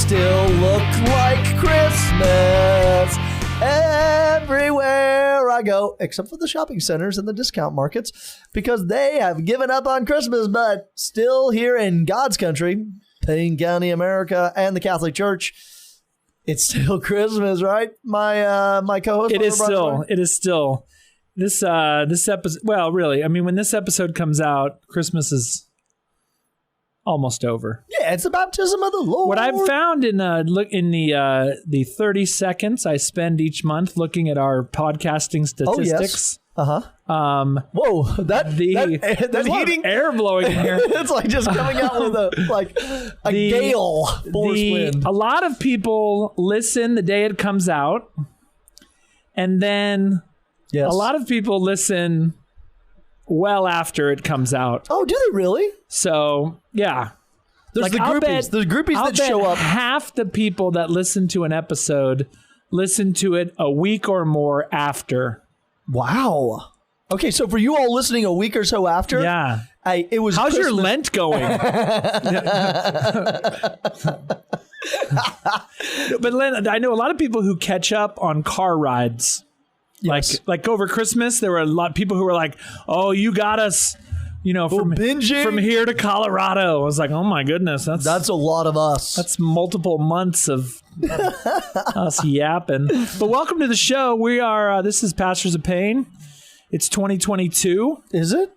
still look like Christmas everywhere I go, except for the shopping centers and the discount markets, because they have given up on Christmas, but still here in God's country, Payne County, America, and the Catholic Church, it's still Christmas, right? My co-host. It is still. This episode. Well, really, I mean, when this episode comes out, Christmas is almost over. Yeah, it's the baptism of the Lord. What I've found in the 30 seconds I spend each month looking at our podcasting statistics. Oh, yes. Whoa, there's heating air blowing in here. It's like just coming out with a gale force wind. A lot of people listen the day it comes out, and then a lot of people listen well after it comes out. Oh, do they really? So, yeah. There's the groupies. There's groupies that show up. Half the people that listen to an episode listen to it a week or more after. Wow. Okay, so for you all listening a week or so after, it was. How's Christmas. your Lent going? But Len, I know a lot of people who catch up on car rides. Yes. Like over Christmas, there were a lot of people who were like, "Oh, you got us." From here to Colorado. I was like, oh my goodness, that's a lot of us. That's multiple months of us yapping. But welcome to the show. We are. This is Pastors of Payne. It's 2022. Is it?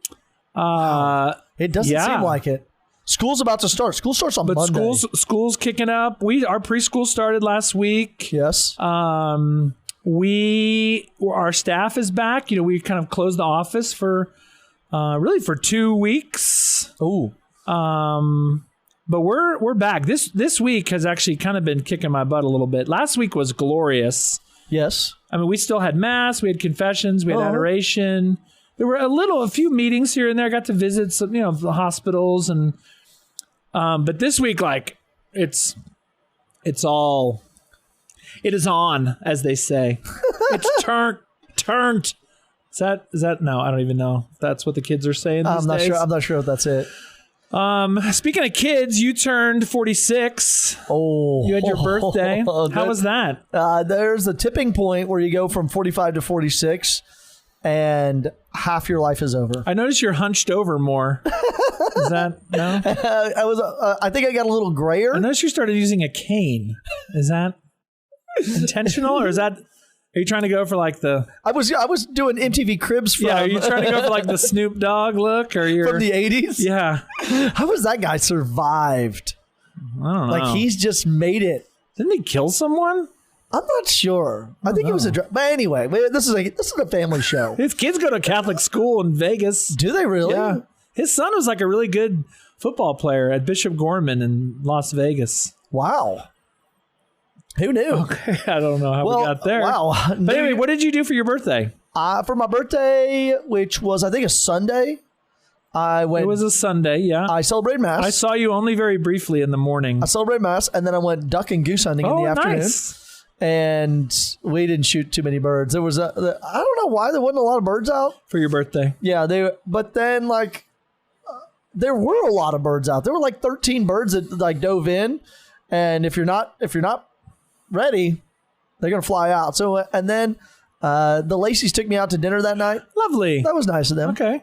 It doesn't seem like it. School's about to start. School starts on Monday. But school's kicking up. Our preschool started last week. Yes. Our staff is back. We kind of closed the office for 2 weeks. Oh. But we're back. This week has actually kind of been kicking my butt a little bit. Last week was glorious. Yes. I mean, we still had mass, we had confessions, we had adoration. There were a few meetings here and there. I got to visit some, the hospitals and but this week, it is on, as they say. It's turned. Is that no? I don't even know if that's what the kids are saying these days. I'm not sure if that's it. Speaking of kids, you turned 46. Oh, you had your birthday. How was that? There's a tipping point where you go from 45 to 46, and half your life is over. I noticed you're hunched over more. Is that no? I think I got a little grayer. I noticed you started using a cane. Is that intentional, or is that? Are you trying to go for the? I was doing MTV Cribs from. Yeah, are you trying to go for the Snoop Dogg look, or you're from the 80s? Yeah. How was that guy survived? I don't know. He's just made it. Didn't he kill someone? I'm not sure. I think it was but anyway, this is a family show. His kids go to Catholic school in Vegas. Do they really? Yeah. His son was a really good football player at Bishop Gorman in Las Vegas. Wow. Who knew? Okay, I don't know how we got there. Wow. But anyway, what did you do for your birthday? For my birthday, which was, I think, a Sunday, I went. It was a Sunday, yeah. I celebrated Mass. I saw you only very briefly in the morning. I celebrated Mass, and then I went duck and goose hunting in the afternoon. Nice. And we didn't shoot too many birds. There was I don't know why there wasn't a lot of birds out. For your birthday? Yeah, but then, there were a lot of birds out. There were 13 birds that dove in, and if you're not ready, they're gonna fly out. So and then the Lacey's took me out to dinner that night. Lovely. That was nice of them. Okay.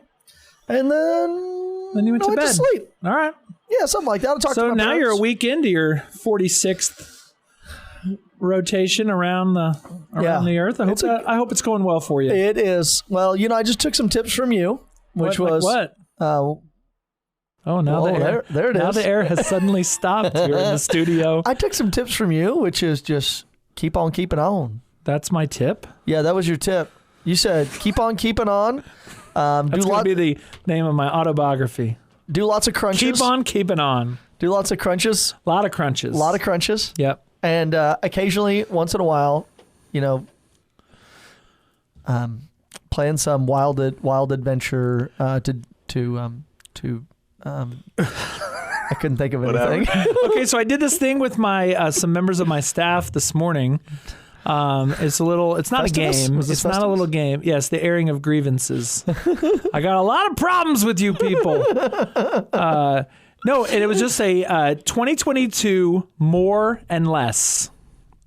And then you went to bed. To sleep. All right. Yeah, something like that. I'll talk to my now parents. You're a week into your 46th rotation around the earth. I hope it's going well for you. It is. Well, I just took some tips from you, which was what? There it is. Now the air has suddenly stopped here in the studio. I took some tips from you, which is just keep on keeping on. That's my tip? Yeah, that was your tip. You said keep on keeping on. That's going to be the name of my autobiography. Do lots of crunches. Keep on keeping on. Do lots of crunches. A lot of crunches. A lot of crunches. Yep. And occasionally, once in a while, plan some wild adventure to I couldn't think of anything. Okay, so I did this thing with my some members of my staff this morning. It's not Festivus? a game. It's not a little game. Yes, the airing of grievances. I got a lot of problems with you people. No, and it was just a 2022 more and less.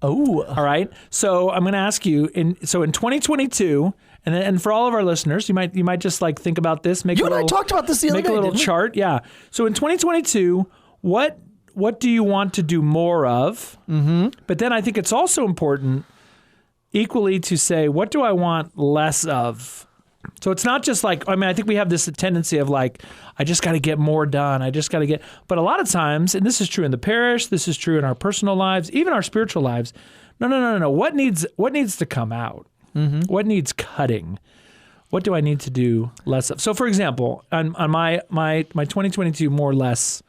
Oh. All right. So I'm going to ask you in 2022, and for all of our listeners, you might just like think about this. You and I talked about this the other day. Make a little chart. Yeah. So in 2022, what do you want to do more of? Mm-hmm. But then I think it's also important equally to say, what do I want less of? So it's not just like, I think we have this tendency of like, I just got to get more done. But a lot of times, and this is true in the parish, this is true in our personal lives, even our spiritual lives. No. What needs to come out? Mm-hmm. What needs cutting? What do I need to do less of? So for example, on my 2022 more or less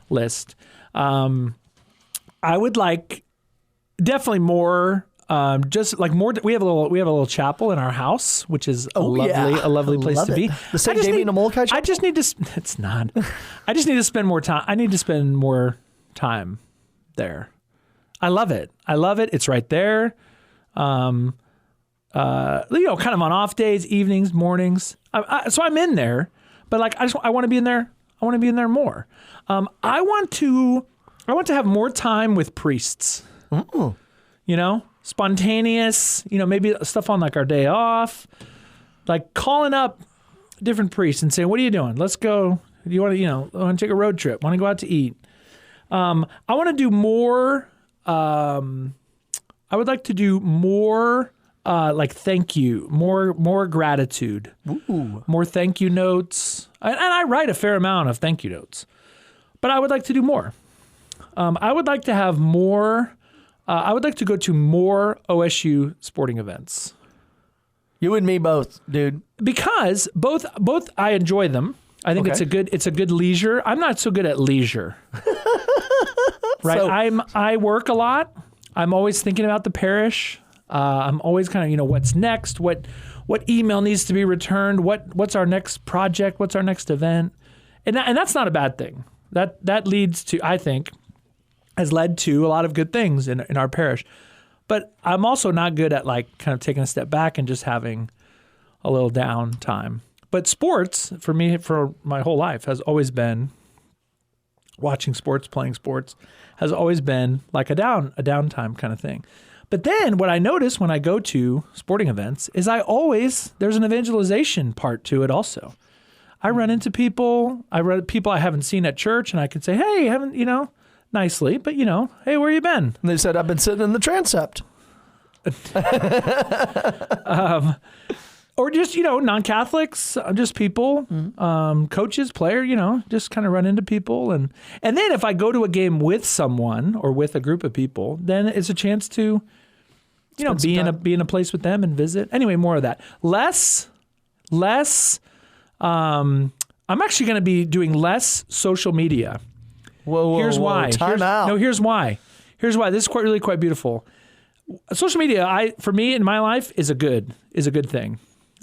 list, I would like definitely more. Just like more, we have a little chapel in our house, which is a lovely place to be. The St. Damien and Molokai chapel? I just need to. It's not. I just need to spend more time. I need to spend more time there. I love it. It's right there. Kind of on off days, evenings, mornings. So I'm in there, but like I want to be in there. I want to be in there more. I want to have more time with priests. Mm-mm. Spontaneous, maybe stuff on like our day off, like calling up different priests and saying, what are you doing? Let's go. Do you want to, take a road trip? Want to go out to eat? I want to do more. I would like to do more, like thank you, more gratitude, more thank you notes. And I write a fair amount of thank you notes, but I would like to do more. I would like to have more. I would like to go to more OSU sporting events. You and me both, dude. Because both I enjoy them. I think it's a good leisure. I'm not so good at leisure. Right? So, I work a lot. I'm always thinking about the parish. I'm always kind of, what's next? What email needs to be returned? What's our next project? What's our next event? And that's not a bad thing. That leads to, I think, has led to a lot of good things in our parish. But I'm also not good at like kind of taking a step back and just having a little downtime. But sports, for me, for my whole life, has always been watching sports, playing sports, has always been like a downtime kind of thing. But then what I notice when I go to sporting events is there's an evangelization part to it also. I run into people I haven't seen at church, and I can say, hey, nicely, but hey, where you been? And they said, I've been sitting in the transept. Or just, non-Catholics, just people, coaches, player, just kind of run into people. And then if I go to a game with someone or with a group of people, then it's a chance to, be in a place with them and visit. Anyway, more of that. Less, I'm actually going to be doing less social media. Whoa, here's why. Time out. No, here's why. This is quite beautiful. Social media, for me in my life, is a good thing.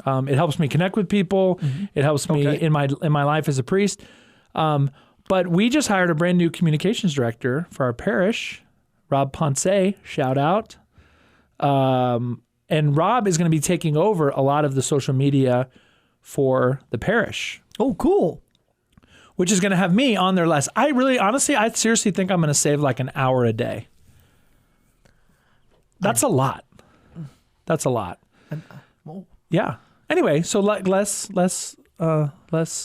It helps me connect with people. Mm-hmm. It helps me in my life as a priest. But we just hired a brand new communications director for our parish, Rob Ponce. Shout out. And Rob is going to be taking over a lot of the social media for the parish. Oh, cool. Which is going to have me on there less. I seriously think I'm going to save like an hour a day. That's a lot. Yeah. Anyway, so less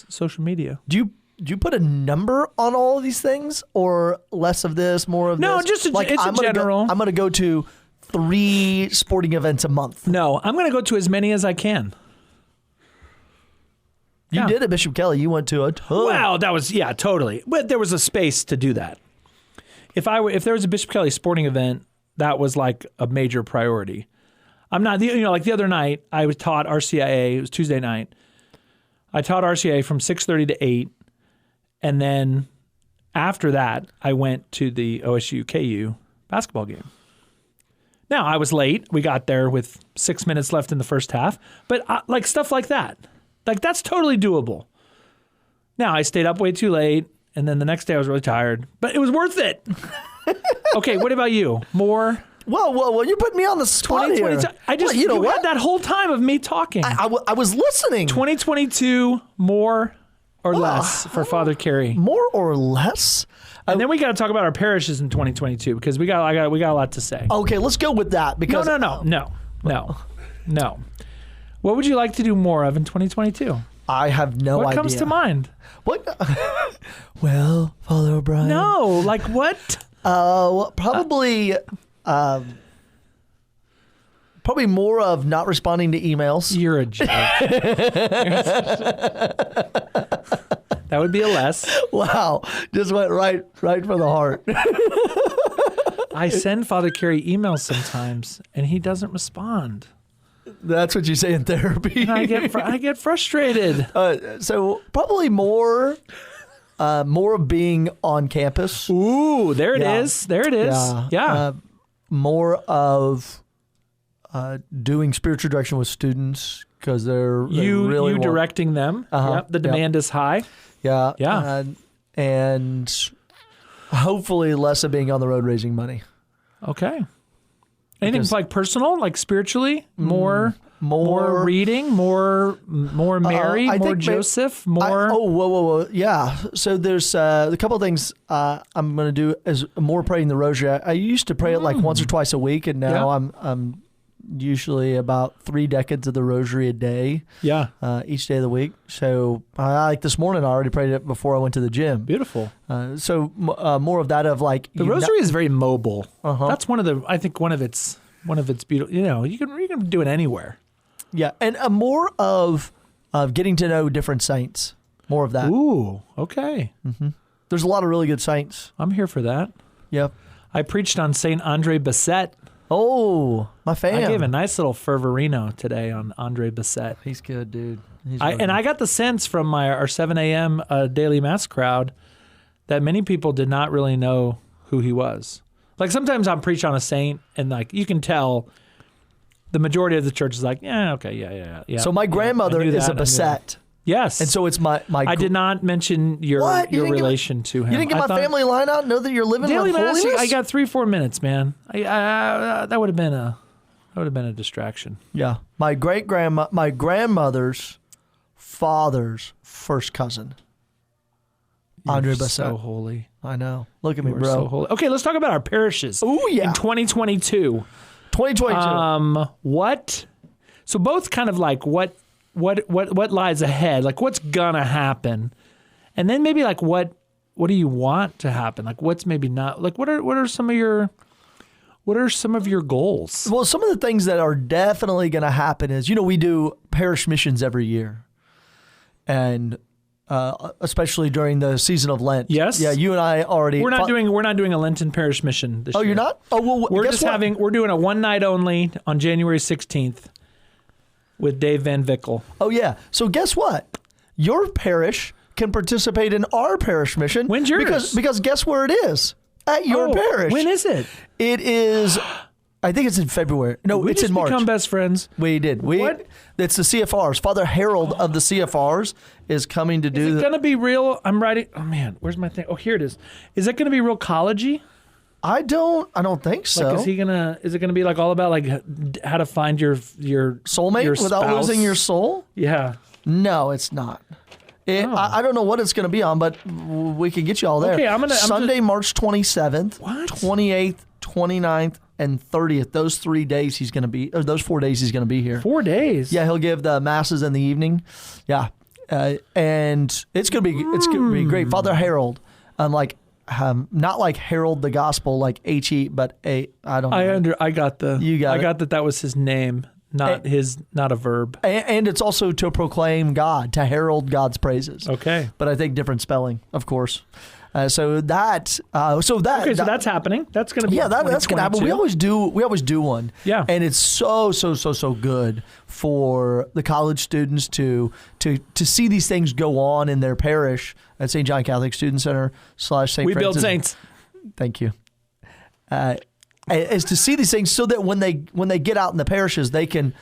social media. Do you put a number on all of these things, or less of this, more of this? No, just it's general. I'm going to go to 3 sporting events a month. No, I'm going to go to as many as I can. You did it, Bishop Kelly. You went to a ton. Well, that was, totally. But there was a space to do that. If there was a Bishop Kelly sporting event, that was like a major priority. I'm not, like the other night, I was taught RCIA. It was Tuesday night. I taught RCIA from 6:30 to 8. And then after that, I went to the OSU KU basketball game. Now, I was late. We got there with 6 minutes left in the first half. But like stuff like that. Like, that's totally doable. Now, I stayed up way too late, and then the next day I was really tired. But it was worth it. Okay, what about you? More? Whoa, you're putting me on the spot here. You had that whole time of me talking. I was listening. 2022, more or less for Father Kerry? More or less? And then we got to talk about our parishes in 2022 because we got a lot to say. Okay, let's go with that because no. What would you like to do more of in 2022? I have no idea. What comes to mind? What? Well, Father O'Brien. No, like what? Probably more of not responding to emails. You're a joke. That would be a less. Wow, just went right for the heart. I send Father Kerry emails sometimes, and he doesn't respond. That's what you say in therapy. And I get frustrated. So probably more of being on campus. Ooh, there it is. There it is. Yeah. More of doing spiritual direction with students because they're really directing them. Yep, the demand is high. Yeah. Yeah. And hopefully less of being on the road raising money. Okay. Anything like personal, like spiritually, more reading, more Mary, more Joseph, more. Whoa. Yeah. So there's a couple of things I'm going to do is more praying the rosary. I used to pray it like once or twice a week, and now I'm usually about 3 decades of the rosary a day. Yeah. Each day of the week. So like this morning, I already prayed it before I went to the gym. Beautiful. So more of that of like the rosary is very mobile. That's one of its beautiful. You can do it anywhere. Yeah, and more of getting to know different saints. More of that. Ooh, okay. Mm-hmm. There's a lot of really good saints. I'm here for that. Yep. I preached on Saint Andre Bessette. Oh, my fan. I gave a nice little fervorino today on Andre Bessette. He's good, dude. I got the sense from our 7 a.m. Daily Mass crowd that many people did not really know who he was. Like sometimes I'm preaching on a saint, and like you can tell the majority of the church is like, yeah. So my grandmother is a Bessette. Yes. And so it's my I did not mention your relation to him. You didn't get my family line out? Know that you're living Daily with Mass, holiness? I got 3-4 minutes, man. That would have been a distraction. Yeah. My grandmother's father's first cousin. Andre Bessette. So holy. I know. Look at me, bro. So holy. Okay, let's talk about our parishes. Oh yeah. In 2022. 2022. What? So both kind of like what lies ahead? Like what's gonna happen? And then maybe like what do you want to happen? Like what's maybe not? Like what are some of your goals? Well, some of the things that are definitely going to happen is, we do parish missions every year. And especially during the season of Lent. Yes. Yeah, you and I already. We're not doing a Lenten parish mission this year. Oh, you're not? Oh, well, we're doing a one night only on January 16th with Dave Van Vickel. Oh, yeah. So guess what? Your parish can participate in our parish mission. When's yours? Because guess where it is? At your parish. When is it? It is, I think it's in February. No, it's in March. We become best friends. We did. What? It's the CFRs. Father Harold of the CFRs is coming to do. Is it going to be real? I'm writing. Oh man, where's my thing? Oh, here it is. Is it going to be real college-y? I don't think so. Like, is it gonna be like all about like how to find your soulmate without losing your soul? Yeah. No, it's not. I don't know what it's going to be on, but we can get you all there. Okay, Sunday, March 27th, what? 28th, 29th, and 30th. Those 3 days he's going to be, or those 4 days he's going to be here. 4 days? Yeah, he'll give the masses in the evening. Yeah, and it's going to be great. Father Harold, not like Herald the Gospel, like H-E, but I don't know. I got that was his name. Not a verb. And it's also to proclaim God, to herald God's praises. Okay. But I think different spelling, of course. So that's happening. That's going to be that's going to happen. We always do one. Yeah. And it's so good for the college students to see these things go on in their parish at St. John Catholic Student Center / St. Francis. We build saints. Thank you. Is to see these things so that when they get out in the parishes, they can,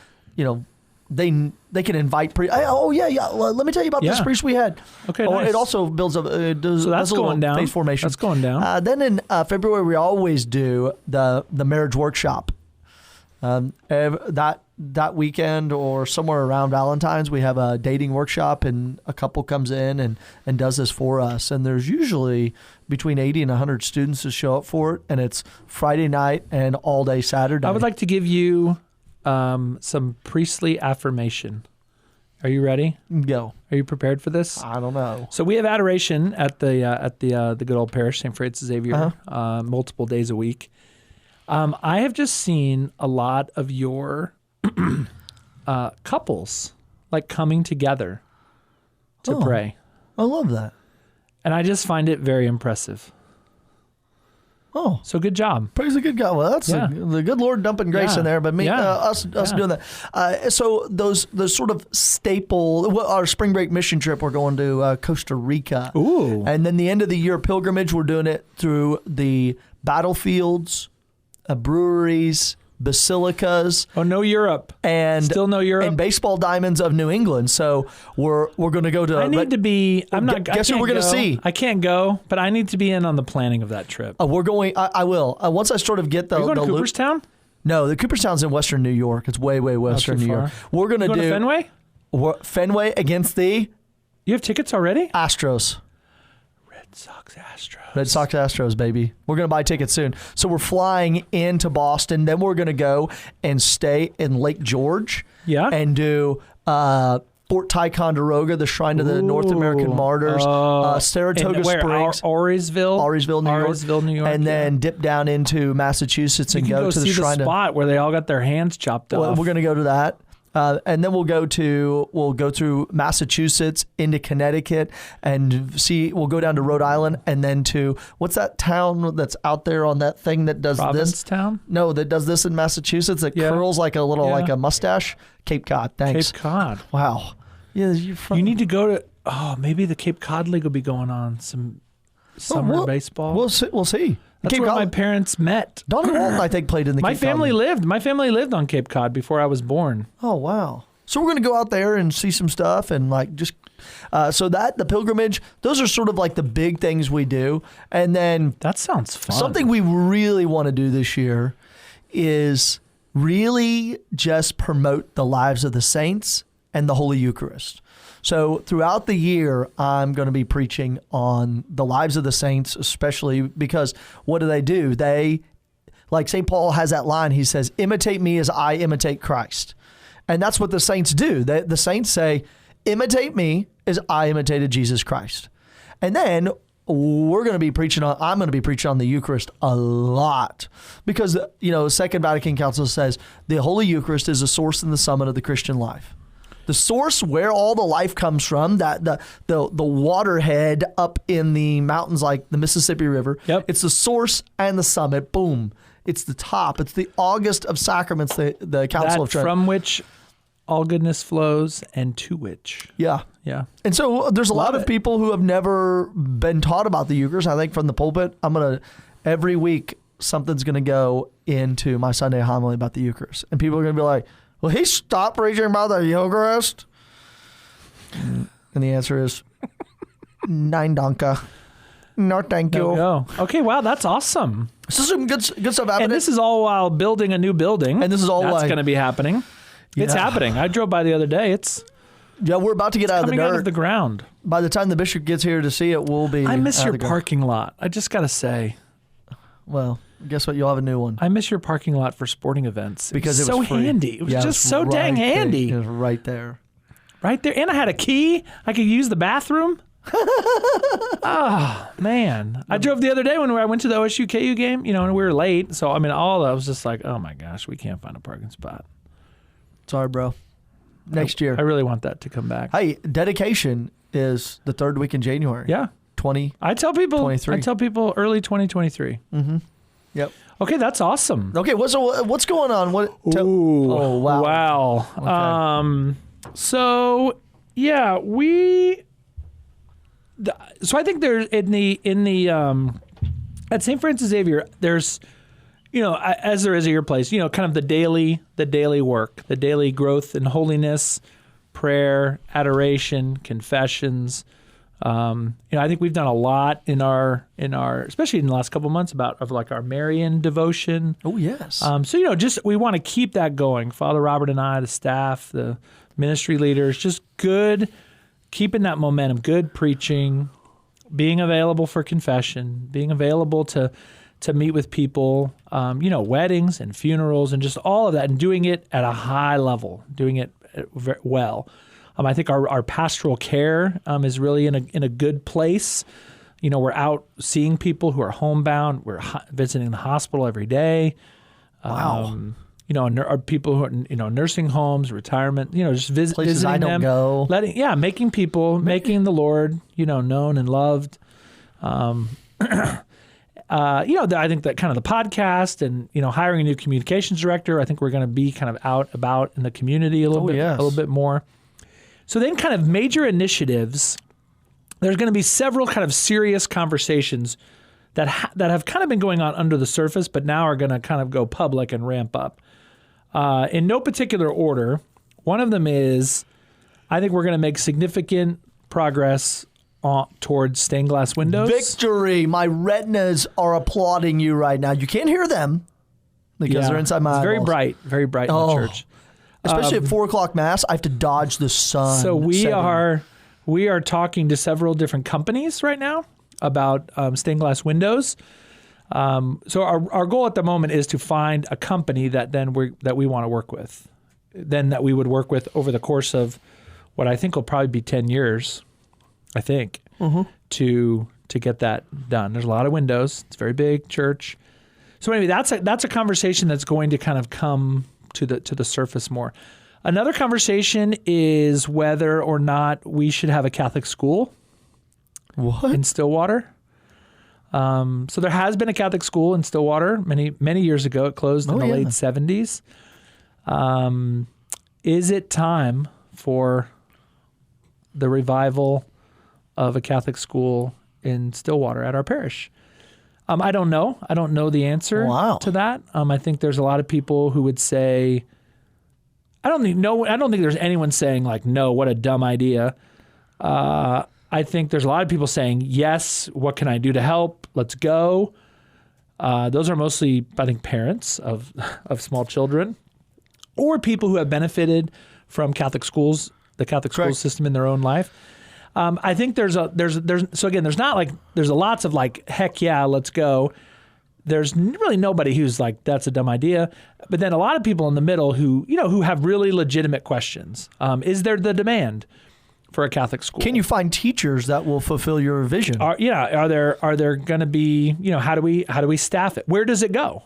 they can invite priests. Let me tell you about this priest we had. Okay, nice. It also builds up. So that's going down. Faith formation. That's going down. Then in February we always do the marriage workshop. That that weekend or somewhere around Valentine's, we have a dating workshop, and a couple comes in and does this for us. And there's usually between 80 and 100 students who show up for it, and it's Friday night and all day Saturday. I would like to give you some priestly affirmation. Are you ready? Go. Are you prepared for this? I don't know. So we have adoration at the good old parish, St. Francis Xavier, multiple days a week. I have just seen a lot of your couples like coming together to pray. I love that. And I just find it very impressive. Oh, so good job. Praise the good God. Well, that's the good Lord dumping grace in there, but us doing that. So those sort of staple, our spring break mission trip, we're going to Costa Rica. Ooh. And then the end of the year pilgrimage, we're doing it through the battlefields, breweries, basilicas. Oh, no Europe. And still no Europe. And baseball diamonds of New England. So we're going to go to. I need to be. I'm not. Guess who we're going to see? I can't go, but I need to be in on the planning of that trip. We're going. I will. Once I sort of get the. Are you going to Cooperstown? No, the Cooperstown's in Western New York. It's way Western New York. We're going to do Fenway. Fenway against the. You have tickets already? Astros. Red Sox Astros, baby. We're going to buy tickets soon. So we're flying into Boston. Then we're going to go and stay in Lake George. Yeah. And do Fort Ticonderoga, the Shrine to the North American Martyrs. Saratoga Springs. Aurysville, New York. And then dip down into Massachusetts and go to the Shrine the spot where they all got their hands chopped off. We're going to go to that. And then we'll go through Massachusetts into Connecticut and we'll go down to Rhode Island and then to, what's that town that's out there on that thing that does Provincetown? No, that does this in Massachusetts that curls like a little, like a mustache? Cape Cod. Thanks. Cape Cod. Wow. Yeah, you need to go to, maybe the Cape Cod League will be going on some summer baseball. We'll see. That's where my parents met. Donnie Walton, I think, played in the Cape Cod. My family lived on Cape Cod before I was born. Oh, wow. So we're going to go out there and see some stuff and like just so that the pilgrimage, those are sort of like the big things we do. And then that sounds fun. Something we really want to do this year is really just promote the lives of the saints and the Holy Eucharist. So throughout the year, I'm going to be preaching on the lives of the saints, especially because what do? They, like St. Paul has that line, he says, imitate me as I imitate Christ. And that's what the saints do. The saints say, imitate me as I imitated Jesus Christ. And then I'm going to be preaching on the Eucharist a lot because, Second Vatican Council says the Holy Eucharist is the source and the summit of the Christian life. The source where all the life comes from, that the waterhead up in the mountains like the Mississippi River. Yep. It's the source and the summit. Boom. It's the top. It's the August of Sacraments, the Council of Trent. From which all goodness flows and to which. Yeah. Yeah. And so there's a lot of people who have never been taught about the Eucharist. I think from the pulpit, every week, something's going to go into my Sunday homily about the Eucharist. And people are going to be like, will he stop preaching about the Eucharist? And the answer is, nein danke. No, thank you. Okay, wow, that's awesome. This is some good stuff happening. And this is all while building a new building. And this is all that's going to be happening. Yeah. It's happening. I drove by the other day. We're about to get out of the dirt. Coming out of the ground. By the time the bishop gets here to see it, we'll be. I miss your parking lot. I just got to say. Well, guess what? You'll have a new one. I miss your parking lot for sporting events. Because it was so free. handy. It was just so dang handy. It was right there. Right there. And I had a key. I could use the bathroom. Oh, man. I drove the other day when I went to the OSU KU game, and we were late. So, I was just like, oh my gosh, we can't find a parking spot. Sorry, bro. Next year. I really want that to come back. Hey, dedication is the third week in January. Yeah. I tell people early 2023. Mm-hmm. Yep. Okay, that's awesome. Okay, what's going on? Oh, wow. Okay. So yeah, so I think there's in the at St. Francis Xavier, there's as there is at your place, kind of the daily work, the daily growth in holiness, prayer, adoration, confessions, I think we've done a lot in our, especially in the last couple of months of like our Marian devotion. Oh, yes. So, we want to keep that going. Father Robert and I, the staff, the ministry leaders, just good, keeping that momentum, good preaching, being available for confession, being available to meet with people, weddings and funerals and just all of that, and doing it at a high level, doing it very well. I think our pastoral care is really in a good place. We're out seeing people who are homebound. We're visiting the hospital every day. Wow. Are people who are nursing homes, retirement. Just Places visiting I don't them, go. making the Lord known and loved. I think that kind of the podcast and hiring a new communications director. I think we're going to be kind of out about in the community a little bit more. So then kind of major initiatives, there's going to be several kind of serious conversations that have kind of been going on under the surface, but now are going to kind of go public and ramp up. In no particular order, one of them is I think we're going to make significant progress towards stained glass windows. Victory! My retinas are applauding you right now. You can't hear them because they're inside my eyeballs. Very bright in the church. Especially at 4 o'clock mass, I have to dodge the sun. So we are talking to several different companies right now about stained glass windows. So our goal at the moment is to find a company that we want to work with, then that we would work with over the course of what I think will probably be 10 years. I think to get that done. There's a lot of windows. It's a very big church. So anyway, that's a conversation that's going to kind of come to the surface more. Another conversation is whether or not we should have a Catholic school. What? In Stillwater. So there has been a Catholic school in Stillwater many years ago. It closed in the late 70s. Is it time for the revival of a Catholic school in Stillwater at our parish? I don't know. I don't know the answer to that. I think there's a lot of people who would say, I don't think there's anyone saying like, no, what a dumb idea. I think there's a lot of people saying, yes, what can I do to help? Let's go. Those are mostly, I think, parents of small children or people who have benefited from Catholic schools, the Catholic school system in their own life. I think there's lots of like, heck yeah, let's go. There's really nobody who's like, that's a dumb idea. But then a lot of people in the middle who have really legitimate questions. Is there the demand for a Catholic school? Can you find teachers that will fulfill your vision? Are there going to be, how do we staff it? Where does it go?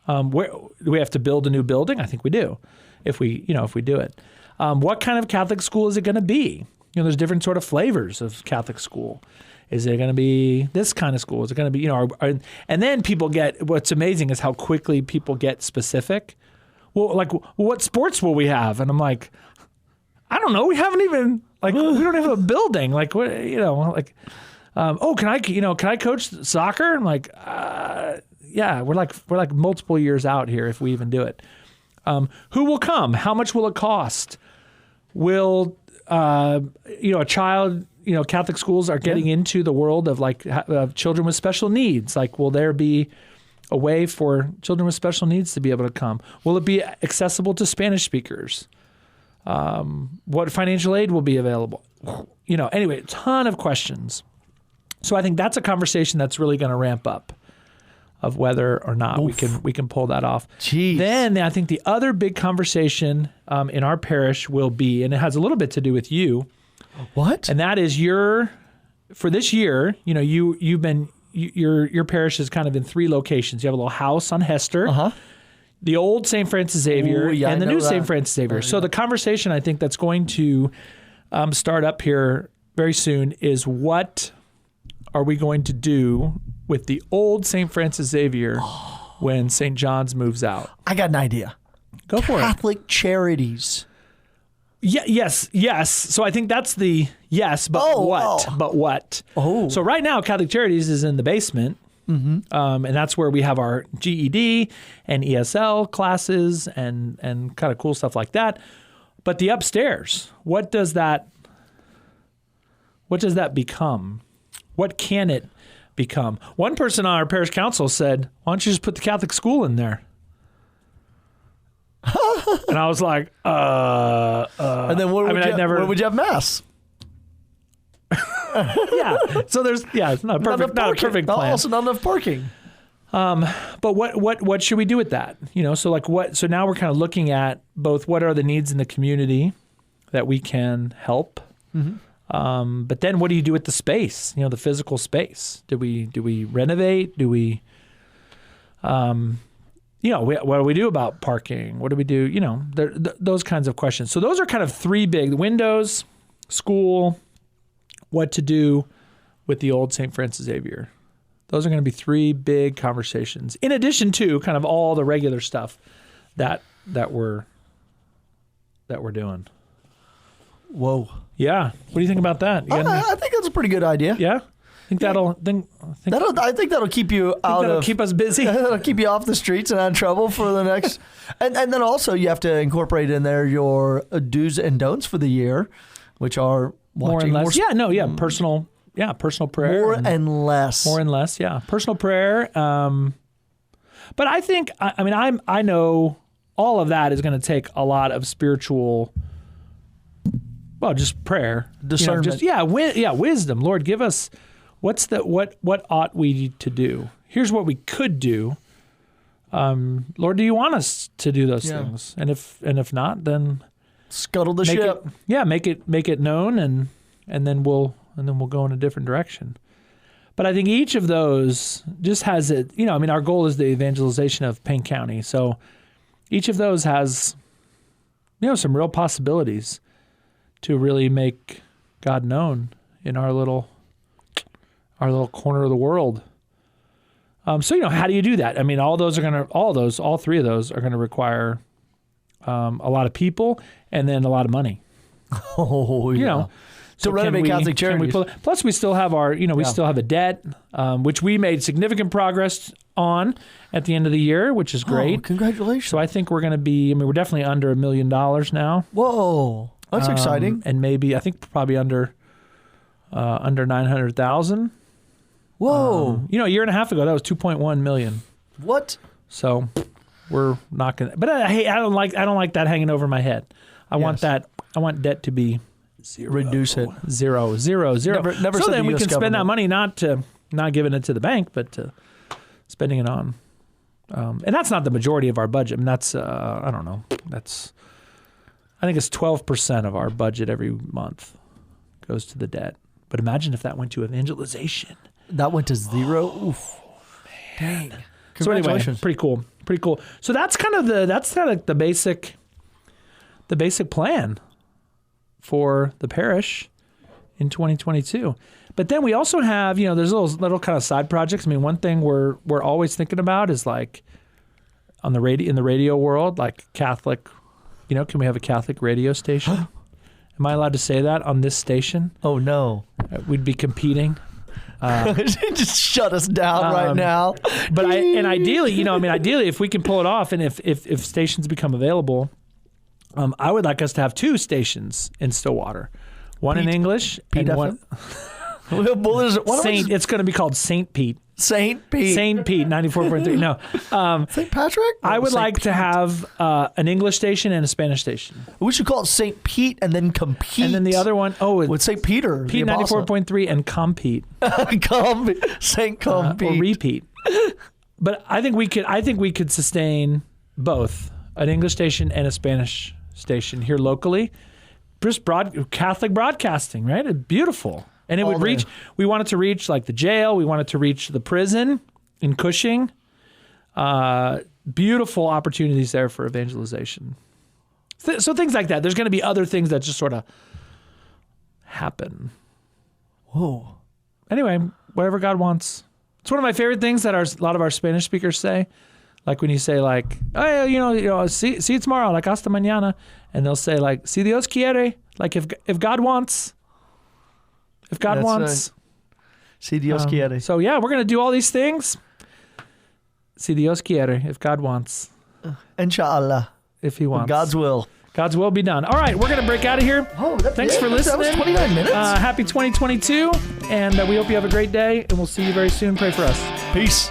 Where do we have to build a new building? I think we do, if we do it. What kind of Catholic school is it going to be? There's different sort of flavors of Catholic school. Is it going to be this kind of school? Is it going to be, and then people what's amazing is how quickly people get specific. Well, what sports will we have? And I'm like, I don't know. We haven't even, we don't have a building. Like, what, can I coach soccer? I'm like, yeah, we're like multiple years out here if we even do it. Who will come? How much will it cost? Will, a child, Catholic schools are getting into the world of children with special needs. Like, will there be a way for children with special needs to be able to come? Will it be accessible to Spanish speakers? What financial aid will be available? Anyway, a ton of questions. So I think that's a conversation that's really going to ramp up of whether or not we can pull that off. Jeez. Then I think the other big conversation in our parish will be, and it has a little bit to do with you. What? And that is for this year, your parish is kind of in 3 locations. You have a little house on Hester, the old St. Francis Xavier, and the new St. Francis Xavier. So the conversation I think that's going to start up here very soon is, what are we going to do with the old St. Francis Xavier when St. John's moves out? I got an idea. Go for it. Catholic charities. Yeah, yes. So I think that's the yes, but what? But what? Oh. So right now, Catholic Charities is in the basement, and that's where we have our GED and ESL classes and kind of cool stuff like that. But the upstairs, what does that What does that become? What can it become? One person on our parish council said, why don't you just put the Catholic school in there? And I was like, and then where would you have mass? Yeah. So it's not a perfect plan. Also not enough parking. But what should we do with that? So now we're kind of looking at both what are the needs in the community that we can help. Mm-hmm. But then what do you do with the space? The physical space. Do we renovate? Do we what do we do about parking? What do we do? Those kinds of questions. So those are kind of three big: windows, school, what to do with the old St. Francis Xavier. Those are going to be three big conversations, in addition to kind of all the regular stuff that we're doing. Whoa. Yeah. What do you think about that? I think that's a pretty good idea. Yeah. I think that'll keep you keep us busy. That'll keep you off the streets and out of trouble for the next. and then also you have to incorporate in there your do's and don'ts for the year, which are watching more and less. Personal. Yeah, personal prayer. More and less. Yeah. Personal prayer. But I think, I know all of that is going to take a lot of spiritual, just prayer. Discernment. Wisdom. Lord, give us, what ought we to do? Here's what we could do. Lord, do you want us to do those things? And if not, then scuttle the ship. Make it known, and then we'll go in a different direction. But I think each of those just has it, our goal is the evangelization of Payne County. So each of those has, some real possibilities to really make God known in our little corner of the world. So, how do you do that? All three of those are going to require a lot of people and then a lot of money. Oh, yeah. So to renovate Catholic charities. Plus, we still have still have a debt, which we made significant progress on at the end of the year, which is great. Oh, congratulations. So I think we're going to be, we're definitely under $1 million now. Whoa, that's exciting. And maybe, I think probably under 900,000. Whoa. A year and a half ago, that was 2.1 million. What? So we're not going to, but I don't like that hanging over my head. I want debt to be zero. Reduce it. Zero. Never so then we US can spend that money not giving it to the bank, but spending it on. And that's not the majority of our budget. That's I don't know. I think it's 12% of our budget every month goes to the debt. But imagine if that went to evangelization. That went to zero. Oof. Dang. So anyway, pretty cool. So that's kind of the basic plan for the parish in 2022. But then we also have, there's little kind of side projects. One thing we're always thinking about is like in the radio world, like Catholic, can we have a Catholic radio station? Am I allowed to say that on this station? Oh no. We'd be competing. Just shut us down right now. But ideally, if we can pull it off and if stations become available, I would like us to have 2 stations in Stillwater, one in English and one. It's going to be called St. Pete. St. Pete. 94.3. No. St. Patrick? I would like to have an English station and a Spanish station. We should call it St. Pete and then compete. And then the other one, with St. Peter. Pete 94.3 and compete. St. Compete. Or repeat. But I think we could sustain both an English station and a Spanish station here locally. Just Catholic broadcasting, right? It's beautiful. And it would reach, we want it to reach like the jail. We want it to reach the prison in Cushing. Beautiful opportunities there for evangelization. So things like that. There's going to be other things that just sort of happen. Whoa. Anyway, whatever God wants. It's one of my favorite things that a lot of our Spanish speakers say. Like when you say like, oh, see you tomorrow, like hasta mañana. And they'll say like, si Dios quiere, like if God wants. If God wants. Right. Si Dios quiere. So yeah, we're going to do all these things. Si Dios quiere, if God wants. Inshallah. If he wants. God's will. God's will be done. All right, we're going to break out of here. Oh, thanks for listening. That was 29 minutes. Happy 2022, and we hope you have a great day, and we'll see you very soon. Pray for us. Peace.